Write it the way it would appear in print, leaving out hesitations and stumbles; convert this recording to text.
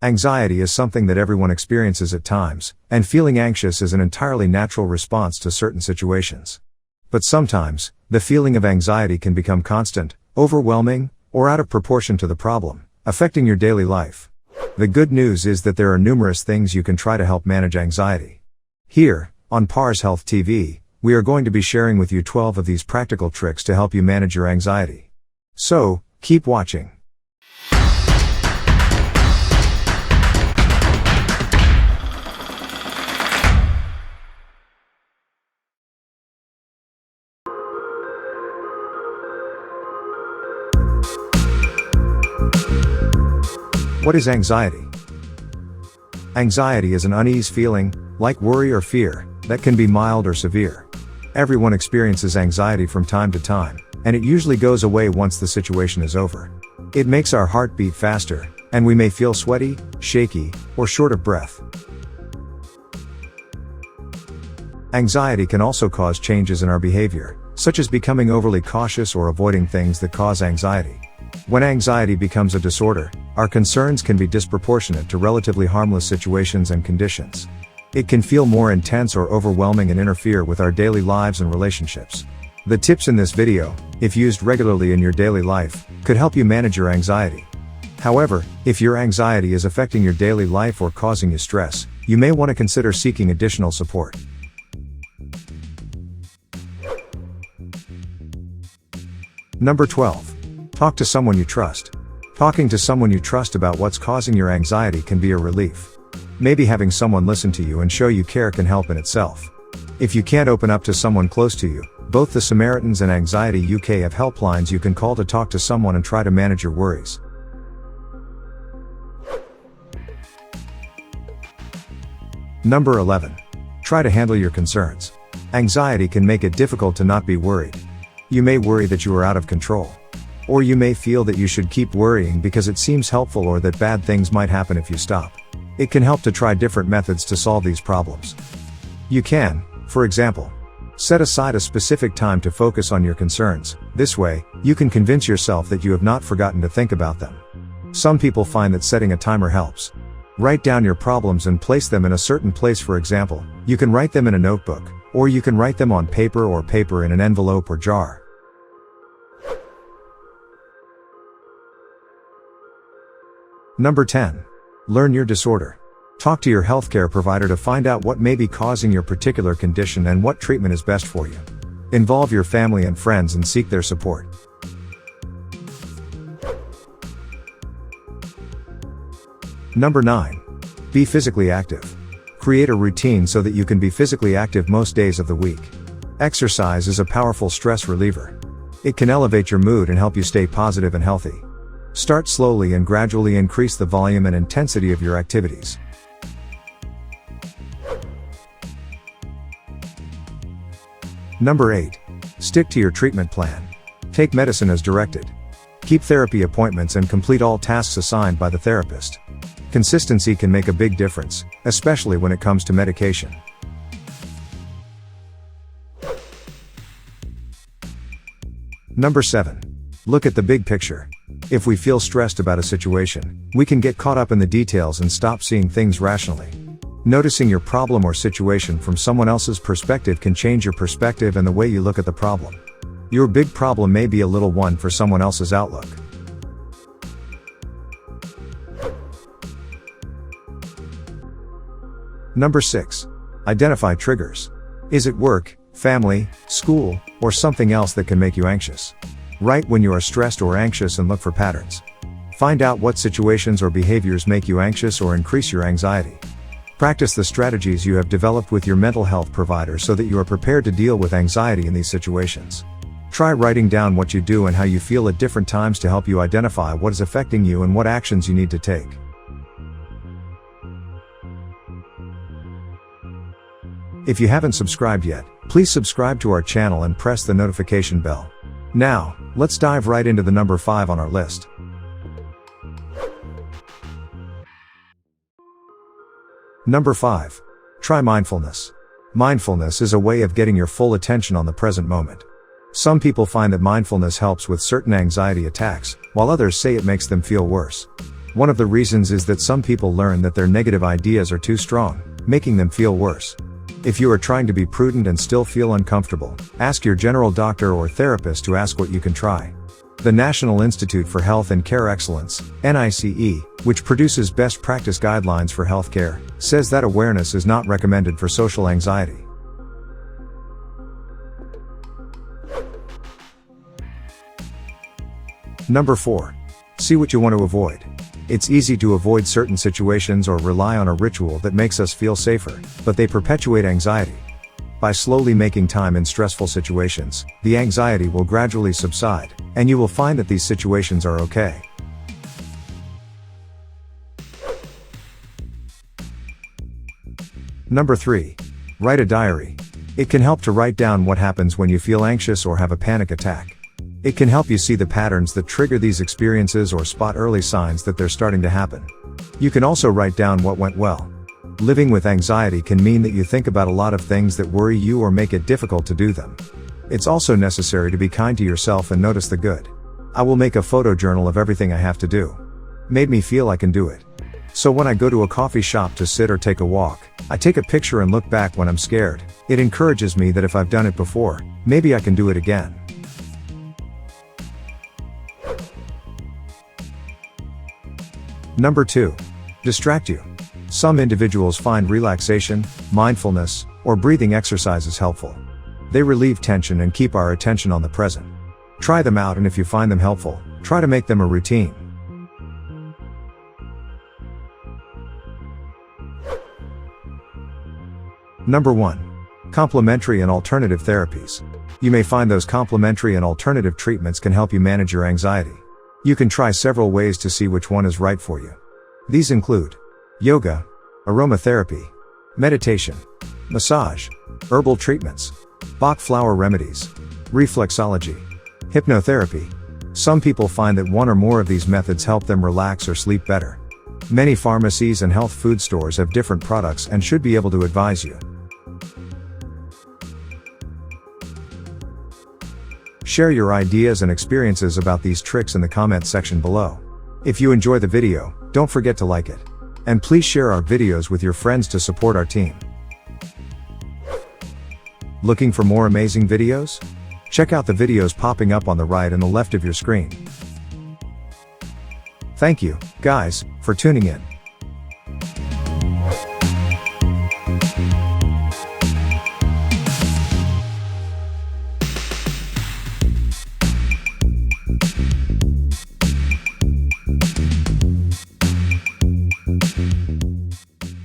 Anxiety is something that everyone experiences at times, and feeling anxious is an entirely natural response to certain situations. But sometimes, the feeling of anxiety can become constant, overwhelming, or out of proportion to the problem, affecting your daily life. The good news is that there are numerous things you can try to help manage anxiety. Here, on parshealthTV, we are going to be sharing with you 12 of these practical tricks to help you manage your anxiety. So, keep watching. What is anxiety? Anxiety is an unease feeling, like worry or fear, that can be mild or severe. Everyone experiences anxiety from time to time, and it usually goes away once the situation is over. It makes our heart beat faster, and we may feel sweaty, shaky, or short of breath. Anxiety can also cause changes in our behavior, such as becoming overly cautious or avoiding things that cause anxiety. When anxiety becomes a disorder, our concerns can be disproportionate to relatively harmless situations and conditions. It can feel more intense or overwhelming and interfere with our daily lives and relationships. The tips in this video, if used regularly in your daily life, could help you manage your anxiety. However, if your anxiety is affecting your daily life or causing you stress, you may want to consider seeking additional support. Number 12. Talk to someone you trust. Talking to someone you trust about what's causing your anxiety can be a relief. Maybe having someone listen to you and show you care can help in itself. If you can't open up to someone close to you, both the Samaritans and Anxiety UK have helplines you can call to talk to someone and try to manage your worries. Number 11. Try to handle your concerns. Anxiety can make it difficult to not be worried. You may worry that you are out of control. Or you may feel that you should keep worrying because it seems helpful or that bad things might happen if you stop. It can help to try different methods to solve these problems. You can, for example, set aside a specific time to focus on your concerns. This way, you can convince yourself that you have not forgotten to think about them. Some people find that setting a timer helps. Write down your problems and place them in a certain place. For example, you can write them in a notebook, or you can write them on paper in an envelope or jar. Number 10. Learn your disorder. Talk to your healthcare provider to find out what may be causing your particular condition and what treatment is best for you. Involve your family and friends and seek their support. Number 9. Be physically active. Create a routine so that you can be physically active most days of the week. Exercise is a powerful stress reliever. It can elevate your mood and help you stay positive and healthy. Start slowly and gradually increase the volume and intensity of your activities. Number 8. Stick to your treatment plan. Take medicine as directed. Keep therapy appointments and complete all tasks assigned by the therapist. Consistency can make a big difference, especially when it comes to medication. Number 7. Look at the big picture. If we feel stressed about a situation, we can get caught up in the details and stop seeing things rationally. Noticing your problem or situation from someone else's perspective can change your perspective and the way you look at the problem. Your big problem may be a little one for someone else's outlook. Number 6. Identify triggers. Is it work, family, school, or something else that can make you anxious? Write when you are stressed or anxious and look for patterns. Find out what situations or behaviors make you anxious or increase your anxiety. Practice the strategies you have developed with your mental health provider so that you are prepared to deal with anxiety in these situations. Try writing down what you do and how you feel at different times to help you identify what is affecting you and what actions you need to take. If you haven't subscribed yet, please subscribe to our channel and press the notification bell. Now, let's dive right into the number 5 on our list. Number 5. Try mindfulness. Mindfulness is a way of getting your full attention on the present moment. Some people find that mindfulness helps with certain anxiety attacks, while others say it makes them feel worse. One of the reasons is that some people learn that their negative ideas are too strong, making them feel worse. If you are trying to be prudent and still feel uncomfortable, ask your general doctor or therapist to ask what you can try. The National Institute for Health and Care Excellence, NICE, which produces best practice guidelines for healthcare, says that awareness is not recommended for social anxiety. Number 4. See what you want to avoid. It's easy to avoid certain situations or rely on a ritual that makes us feel safer, but they perpetuate anxiety. By slowly making time in stressful situations, the anxiety will gradually subside, and you will find that these situations are okay. Number 3. Write a diary. It can help to write down what happens when you feel anxious or have a panic attack. It can help you see the patterns that trigger these experiences or spot early signs that they're starting to happen. You can also write down what went well. Living with anxiety can mean that you think about a lot of things that worry you or make it difficult to do them. It's also necessary to be kind to yourself and notice the good. I will make a photo journal of everything I have to do. Made me feel I can do it. So when I go to a coffee shop to sit or take a walk, I take a picture and look back when I'm scared. It encourages me that if I've done it before, maybe I can do it again. Number 2. Distract you. Some individuals find relaxation, mindfulness, or breathing exercises helpful. They relieve tension and keep our attention on the present. Try them out, and if you find them helpful, try to make them a routine. Number 1. Complementary and alternative therapies. You may find those complementary and alternative treatments can help you manage your anxiety. You can try several ways to see which one is right for you. These include yoga, aromatherapy, meditation, massage, herbal treatments, Bach flower remedies, reflexology, hypnotherapy. Some people find that one or more of these methods help them relax or sleep better. Many pharmacies and health food stores have different products and should be able to advise you. Share your ideas and experiences about these tricks in the comments section below. If you enjoy the video, don't forget to like it. And please share our videos with your friends to support our team. Looking for more amazing videos? Check out the videos popping up on the right and the left of your screen. Thank you, guys, for tuning in.